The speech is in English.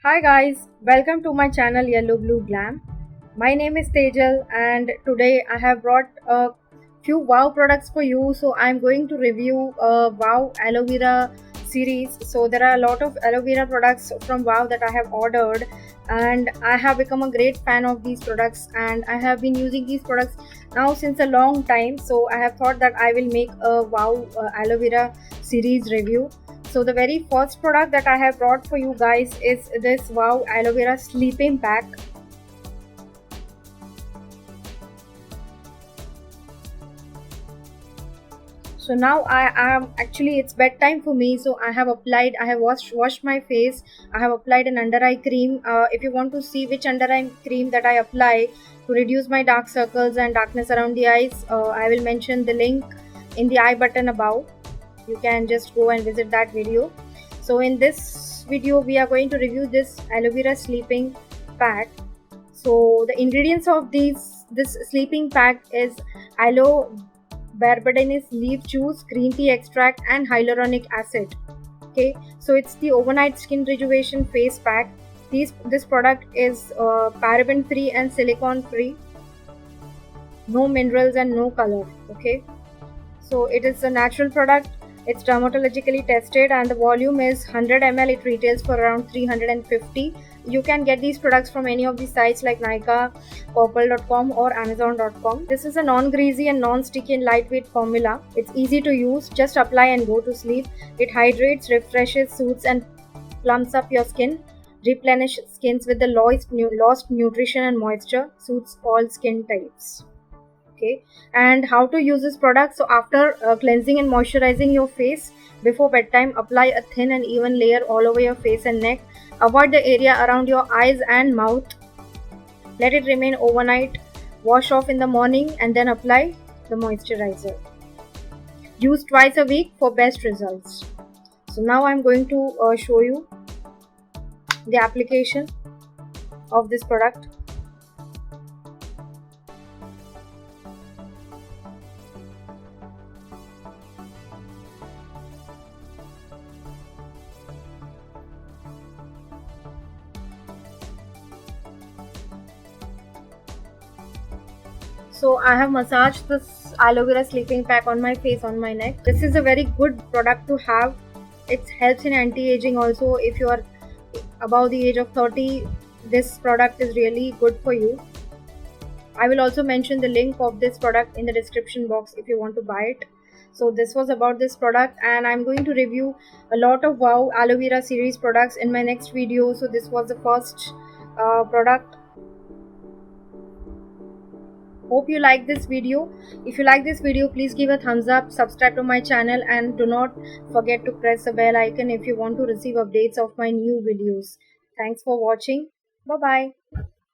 Hi guys, welcome to my channel Yellow Blue Glam. My name is Tejal and today I have brought a few wow products for you. So I'm going to review a wow aloe vera series. So there are a lot of aloe vera products from wow that I have ordered, and I have become a great fan of these products, and I have been using these products now since a long time. So I have thought that I will make a wow aloe vera series review. So the very first product that I have brought for you guys is this wow aloe vera sleeping pack. So now I am actually, it's bedtime for me, so I have washed my face. I have applied an under eye cream. If you want to see which under eye cream that I apply to reduce my dark circles and darkness around the eyes, I will mention the link in the I button above. You can just go and visit that video. So in this video we are going to review this aloe vera sleeping pack. So the ingredients of this sleeping pack is aloe berberis leaf juice, green tea extract and hyaluronic acid. Okay, so it's the overnight skin rejuvenation face pack. This product is paraben free and silicone free, no minerals and no color. Okay, so it is a natural product. It's dermatologically tested and the volume is 100 ml. It retails for around 350. You can get these products from any of the sites like Nykaa, purple.com or amazon.com. This is a non-greasy and non-sticky and lightweight formula. It's easy to use. Just apply and go to sleep. It hydrates, refreshes, soothes and plumps up your skin. Replenish skins with the lost nutrition and moisture. Suits all skin types. Okay, and how to use this product. So after cleansing and moisturizing your face before bedtime, apply a thin and even layer all over your face and neck. Avoid the area around your eyes and mouth. Let it remain overnight. Wash off in the morning and then apply the moisturizer. Use twice a week for best results. So now I'm going to show you the application of this product. So I have massaged this aloe vera sleeping pack on my face, on my neck. This is a very good product to have. It helps in anti-aging also. If you are above the age of 30, this product is really good for you. I will also mention the link of this product in the description box if you want to buy it. So this was about this product, and I'm going to review a lot of wow aloe vera series products in my next video. So this was the first product. Hope you like this video. If you like this video, please give a thumbs up, subscribe to my channel and do not forget to press the bell icon if you want to receive updates of my new videos. Thanks for watching. Bye bye.